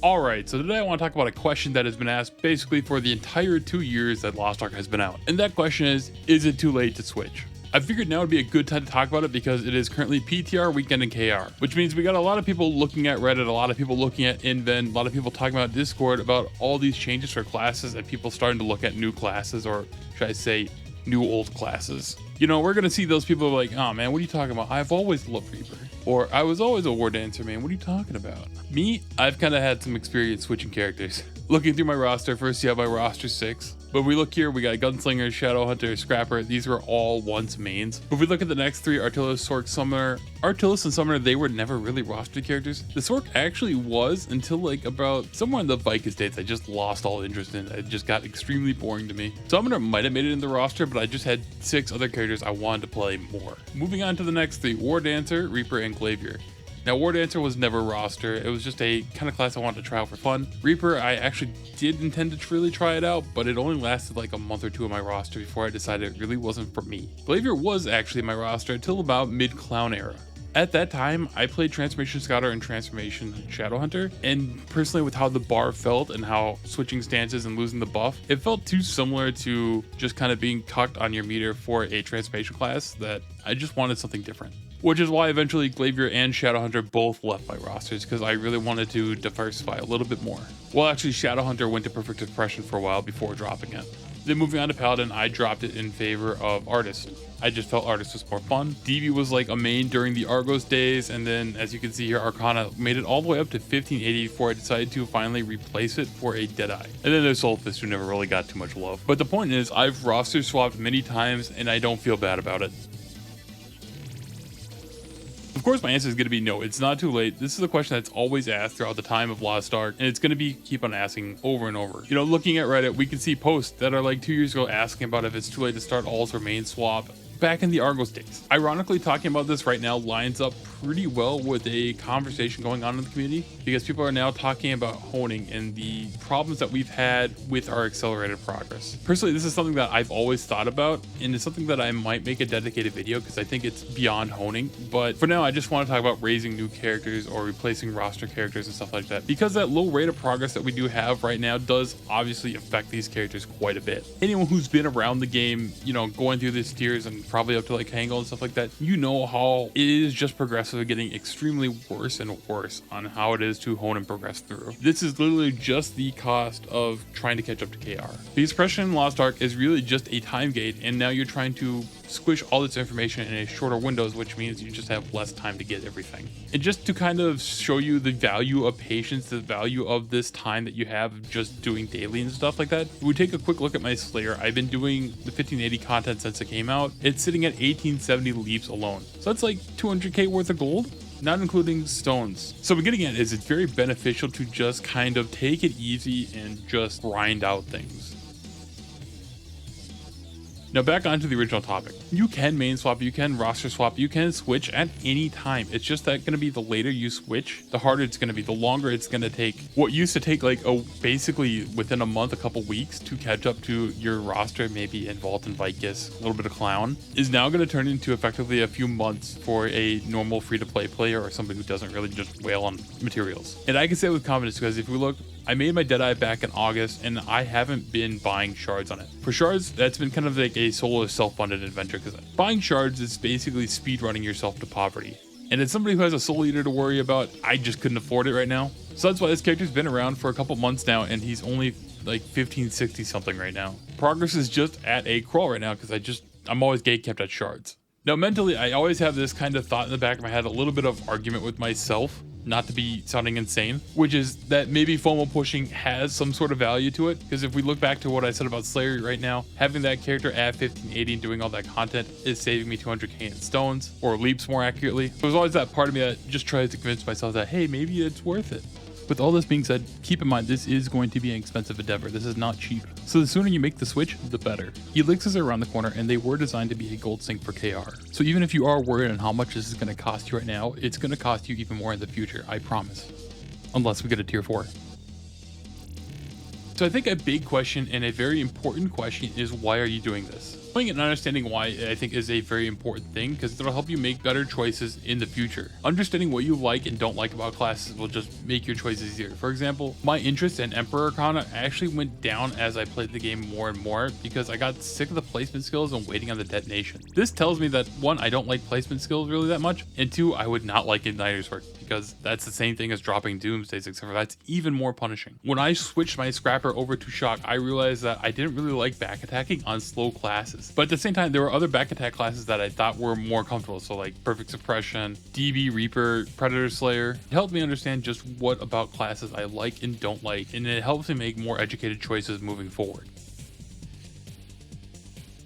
Alright, so today I want to talk about a question that has been asked basically for the entire 2 years that Lost Ark has been out. And that question is it too late to switch? I figured now would be a good time to talk about it because it is currently PTR weekend in KR, which means we got a lot of people looking at Reddit, a lot of people looking at Invent, a lot of people talking about Discord about all these changes for classes and people starting to look at new classes, or should I say new old classes. You know, we're gonna see those people like, oh man, what are you talking about? I've always loved Reaper. Or I was always a war dancer, man. What are you talking about? Me, I've kind of had some experience switching characters. Looking through my roster, first you have my roster 6. But if we look here, we got Gunslinger, Shadow Hunter, Scrapper. These were all once mains. But if we look at the next 3, Artillus, Sork, Summoner. Artillus and Summoner, they were never really rostered characters. The Sork actually was until like about somewhere in the Vikings dates. I just lost all interest in it. It just got extremely boring to me. Summoner might have made it in the roster, but I just had 6 other characters I wanted to play more. Moving on to the next 3, War Dancer, Reaper, and Glavier. Now, War Dancer was never roster. It was just a kind of class I wanted to try out for fun. Reaper, I actually did intend to really try it out, but it only lasted like a month or 2 on my roster before I decided it really wasn't for me. Glavier was actually my roster until about mid-Clown era. At that time, I played Transformation Scouter and Transformation Shadow Hunter, and personally with how the bar felt and how switching stances and losing the buff, it felt too similar to just kind of being cucked on your meter for a Transformation class that I just wanted something different. Which is why eventually Glavier and Shadow Hunter both left my rosters, because I really wanted to diversify a little bit more. Well, actually Shadow Hunter went to Perfect Expression for a while before dropping it. Then moving on to Paladin, I dropped it in favor of Artist. I just felt Artist was more fun. DB was like a main during the Argos days, and then as you can see here, Arcana made it all the way up to 1580 before I decided to finally replace it for a Deadeye. And then there's Soulfist, who never really got too much love. But the point is, I've roster swapped many times and I don't feel bad about it. Of course, my answer is going to be no, it's not too late. This is a question that's always asked throughout the time of Lost Ark, and it's going to be keep on asking over and over. You know, looking at Reddit, we can see posts that are like 2 years ago asking about if it's too late to start alts or main swap back in the Argos days. Ironically, talking about this right now lines up pretty well with a conversation going on in the community, because people are now talking about honing and the problems that we've had with our accelerated progress. Personally, this is something that I've always thought about, and it's something that I might make a dedicated video because I think it's beyond honing. But for now, I just want to talk about raising new characters or replacing roster characters and stuff like that, because that low rate of progress that we do have right now does obviously affect these characters quite a bit. Anyone who's been around the game, you know, going through these tiers and probably up to like Hangle and stuff like that, you know how it is just progressively getting extremely worse and worse on how it is to hone and progress through. This is literally just the cost of trying to catch up to KR. Because Progression in Lost Ark is really just a time gate, and now you're trying to squish all this information in a shorter windows, which means you just have less time to get everything. And just to kind of show you the value of patience, the value of this time that you have just doing daily and stuff like that, if we take a quick look at my Slayer, I've been doing the 1580 content since it came out. It's sitting at 1870 leaps alone. So that's like 200k worth of gold, not including stones. So what I'm getting at is it's very beneficial to just kind of take it easy and just grind out things. Now back onto the original topic. You can main swap, you can roster swap, you can switch at any time. It's just that going to be the later you switch, the harder it's going to be, the longer it's going to take. What used to take like basically within a month, a couple weeks to catch up to your roster, maybe in Vault and Vicus, a little bit of Clown, is now going to turn into effectively a few months for a normal free-to-play player or somebody who doesn't really just wail on materials. And I can say it with confidence because if we look, I made my Deadeye back in August and I haven't been buying shards on it. For shards, that's been kind of like a solo self-funded adventure, because buying shards is basically speedrunning yourself to poverty. And as somebody who has a soul eater to worry about, I just couldn't afford it right now. So that's why this character's been around for a couple months now, and he's only like 1560 something right now. Progress is just at a crawl right now because I'm always gatekept at shards. Now mentally, I always have this kind of thought in the back of my head, a little bit of argument with myself, not to be sounding insane, which is that maybe FOMO pushing has some sort of value to it. Because if we look back to what I said about Slayer right now, having that character at 1580 and doing all that content is saving me 200k in stones, or leaps more accurately. There's always that part of me that just tries to convince myself that, hey, maybe it's worth it. With all this being said, keep in mind this is going to be an expensive endeavor. This is not cheap. So the sooner you make the switch, the better. Elixirs are around the corner and they were designed to be a gold sink for KR. So even if you are worried on how much this is going to cost you right now, it's going to cost you even more in the future, I promise. Unless we get a tier 4. So I think a big question and a very important question is, why are you doing this? Knowing and understanding why, I think, is a very important thing, because it'll help you make better choices in the future. Understanding what you like and don't like about classes will just make your choices easier. For example, my interest in Emperor Arcana actually went down as I played the game more and more because I got sick of the placement skills and waiting on the detonation. This tells me that 1, I don't like placement skills really that much, and 2, I would not like Igniter's Work, because that's the same thing as dropping Doomsdays, except for that's even more punishing. When I switched my Scrapper over to Shock, I realized that I didn't really like back attacking on slow classes. But at the same time, there were other back attack classes that I thought were more comfortable, so like Perfect Suppression, DB Reaper, Predator Slayer. It helped me understand just what about classes I like and don't like, and it helps me make more educated choices moving forward.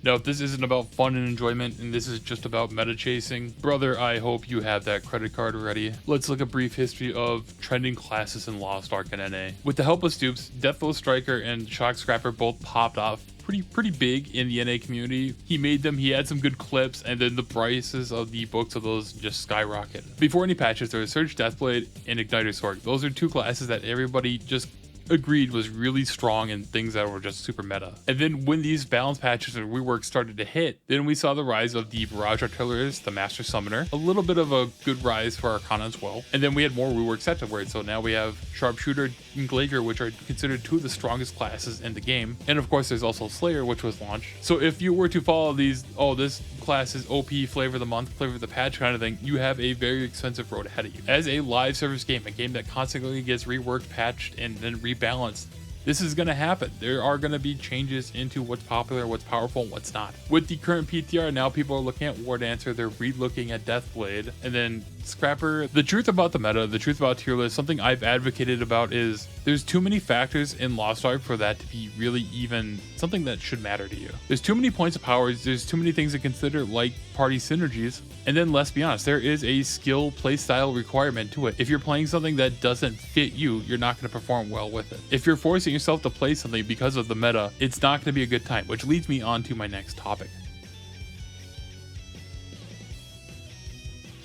Now, if this isn't about fun and enjoyment, and this is just about meta chasing, brother, I hope you have that credit card ready. Let's look at a brief history of trending classes in Lost Ark and NA. With the help of Stoops, Deathflow Striker and Shock Scrapper both popped off pretty big in the NA community. He made them, he had some good clips, and then the prices of the books of those just skyrocketed. Before any patches, there was Surge Deathblade and Igniter Sword. Those are 2 classes that everybody just agreed was really strong and things that were just super meta. And then when these balance patches and reworks started to hit, then we saw the rise of the Barrage Artillerist, the Master Summoner, a little bit of a good rise for Arcana as well. And then we had more reworks afterwards. So now we have Sharpshooter and Glaivier, which are considered 2 of the strongest classes in the game. And of course, there's also Slayer, which was launched. So if you were to follow these, oh, this class is OP, flavor of the month, flavor of the patch kind of thing, you have a very expensive road ahead of you. As a live service game, a game that constantly gets reworked, patched, and then rebalanced, this is going to happen. There are going to be changes into what's popular, what's powerful, and what's not. With the current PTR, now people are looking at War Dancer, they're re-looking at Deathblade, and then Scrapper. The truth about the meta, the truth about tier list, something I've advocated about is there's too many factors in Lost Ark for that to be really even something that should matter to you. There's too many points of power, there's too many things to consider, like party synergies, and then let's be honest, there is a skill playstyle requirement to it. If you're playing something that doesn't fit you, you're not going to perform well with it. If you're forcing yourself to play something because of the meta, it's not going to be a good time, which leads me on to my next topic.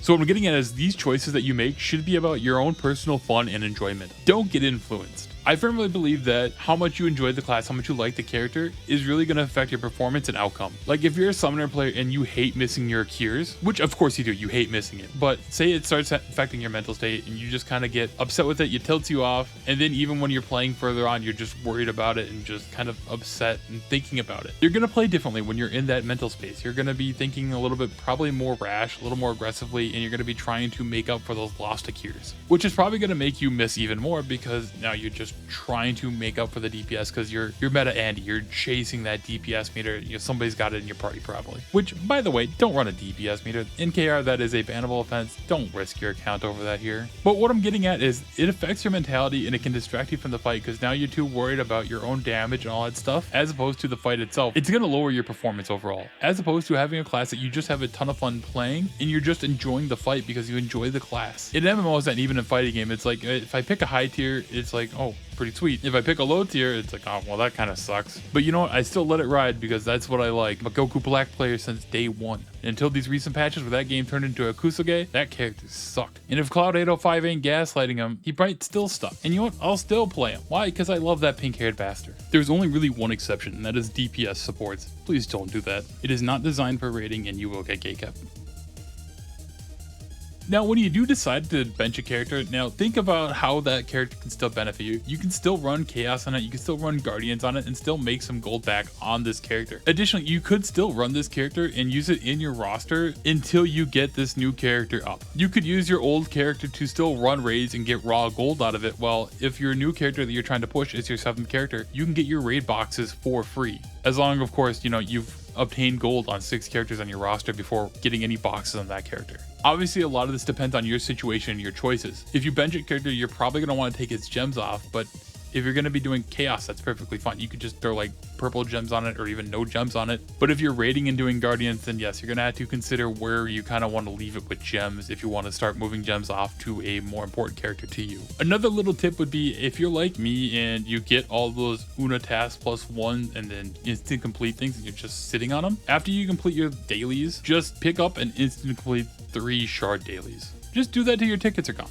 So what I'm getting at is these choices that you make should be about your own personal fun and enjoyment. Don't get influenced. I firmly believe that how much you enjoy the class, how much you like the character, is really going to affect your performance and outcome. Like if you're a summoner player and you hate missing your cures, which of course you do, you hate missing it, but say it starts affecting your mental state and you just kind of get upset with it, it tilts you off, and then even when you're playing further on, you're just worried about it and just kind of upset and thinking about it. You're going to play differently when you're in that mental space. You're going to be thinking a little bit probably more rash, a little more aggressively, and you're going to be trying to make up for those lost cures, which is probably going to make you miss even more because now you're just trying to make up for the DPS because you're meta Andy, you're chasing that DPS meter. You know, somebody's got it in your party probably. Which, by the way, don't run a DPS meter. In KR, that is a bannable offense. Don't risk your account over that here. But what I'm getting at is it affects your mentality and it can distract you from the fight because now you're too worried about your own damage and all that stuff as opposed to the fight itself. It's going to lower your performance overall as opposed to having a class that you just have a ton of fun playing and you're just enjoying the fight because you enjoy the class. In MMOs and even in fighting game, it's like if I pick a high tier, it's like, oh, pretty sweet. If I pick a low tier, it's like, oh, well, that kind of sucks. But you know what? I still let it ride because that's what I like. I'm a Goku Black player since day one. Until these recent patches where that game turned into a Kusuge, that character sucked. And if Cloud 805 ain't gaslighting him, he might still stuck. And you know what? I'll still play him. Why? Because I love that pink-haired bastard. There's only really one exception, and that is DPS supports. Please don't do that. It is not designed for raiding, and you will get gatekept. Now, when you do decide to bench a character, now think about how that character can still benefit you. You can still run Chaos on it, you can still run Guardians on it, and still make some gold back on this character. Additionally, you could still run this character and use it in your roster until you get this new character up. You could use your old character to still run raids and get raw gold out of it, while if your new character that you're trying to push is your 7th character, you can get your raid boxes for free. As long, of course, you know, you've obtained gold on 6 characters on your roster before getting any boxes on that character. Obviously, a lot of this depends on your situation and your choices. If you bench a character, you're probably going to want to take its gems off, but if you're going to be doing Chaos, that's perfectly fine. You could just throw like purple gems on it or even no gems on it. But if you're raiding and doing Guardians, then yes, you're going to have to consider where you kind of want to leave it with gems if you want to start moving gems off to a more important character to you. Another little tip would be if you're like me and you get all those Una tasks +1 and then instant complete things and you're just sitting on them, after you complete your dailies, just pick up and instant complete 3 shard dailies. Just do that till your tickets are gone.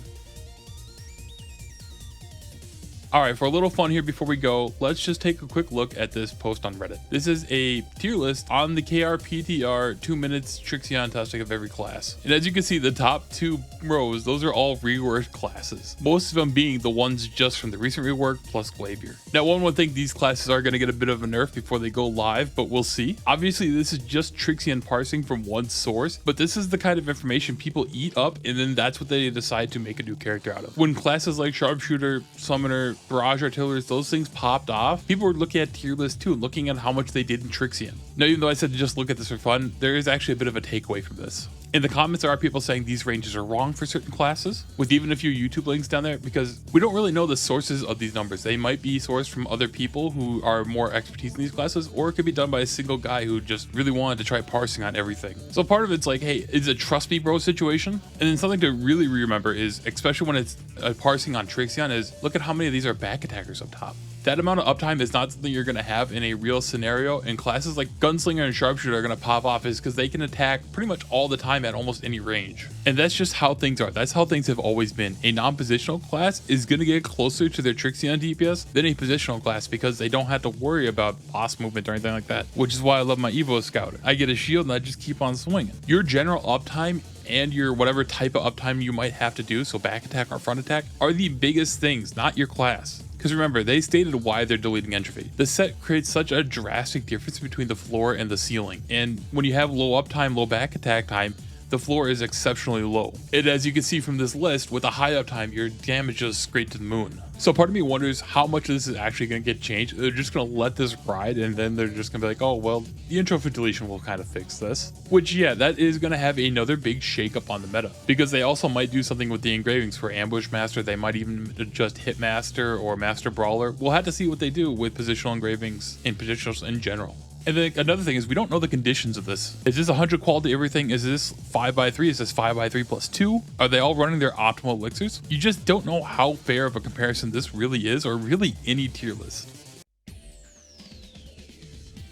Alright, for a little fun here before we go, let's just take a quick look at this post on Reddit. This is a tier list on the KR PTR 2 minutes Trixion testing of every class. And as you can see, the top 2 rows, those are all reworked classes. Most of them being the ones just from the recent rework plus Glavier. Now one would think these classes are going to get a bit of a nerf before they go live, but we'll see. Obviously this is just Trixion parsing from one source, but this is the kind of information people eat up and then that's what they decide to make a new character out of. When classes like Sharpshooter, Summoner, Barrage Artillers, those things popped off, people were looking at tier list too and looking at how much they did in Trixion. Now even though I said to just look at this for fun, there is actually a bit of a takeaway from this. In the comments there are people saying these ranges are wrong for certain classes, with even a few YouTube links down there, because we don't really know the sources of these numbers. They might be sourced from other people who are more expertise in these classes, or it could be done by a single guy who just really wanted to try parsing on everything. So part of it's like, hey, it's a trust me bro situation. And then something to really remember is, especially when it's parsing on Trixion, is look at how many of these are back attackers up top. That amount of uptime is not something you're going to have in a real scenario, and classes like Gunslinger and Sharpshooter are going to pop off is because they can attack pretty much all the time at almost any range. And that's just how things are. That's how things have always been. A non-positional class is going to get closer to their Trixion DPS than a positional class because they don't have to worry about boss movement or anything like that, which is why I love my Evo Scout. I get a shield and I just keep on swinging. Your general uptime and your whatever type of uptime you might have to do, so back attack or front attack, are the biggest things, not your class. Because remember, they stated why they're deleting Entropy. The set creates such a drastic difference between the floor and the ceiling. And when you have low uptime, low back attack time, the floor is exceptionally low. And as you can see from this list, with a high uptime, your damage is straight to the moon. So part of me wonders how much of this is actually going to get changed. They're just going to let this ride and then they're just going to be like, oh, well, the intro for deletion will kind of fix this. Which, yeah, that is going to have another big shakeup on the meta. Because they also might do something with the engravings for Ambush Master. They might even adjust Hit Master or Master Brawler. We'll have to see what they do with positional engravings and positionals in general. And then another thing is we don't know the conditions of this. Is this 100 quality everything? Is this 5x3? Is this 5x3 plus 2? Are they all running their optimal elixirs? You just don't know how fair of a comparison this really is, or really any tier list.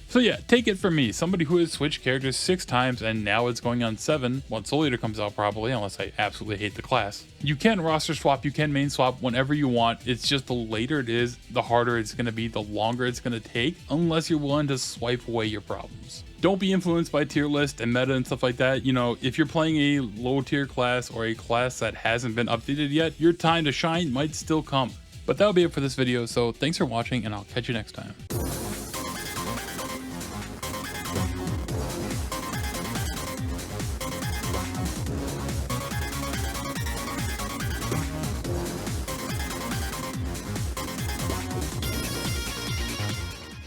So yeah, take it from me, somebody who has switched characters 6 times and now it's going on 7 once Soul Eater comes out probably, unless I absolutely hate the class. You can roster swap, you can main swap whenever you want. It's just the later it is, the harder it's going to be, the longer it's going to take, unless you're willing to swipe away your problems. Don't be influenced by tier list and meta and stuff like that. You know, if you're playing a low tier class or a class that hasn't been updated yet, your time to shine might still come. But that'll be it for this video, so thanks for watching and I'll catch you next time.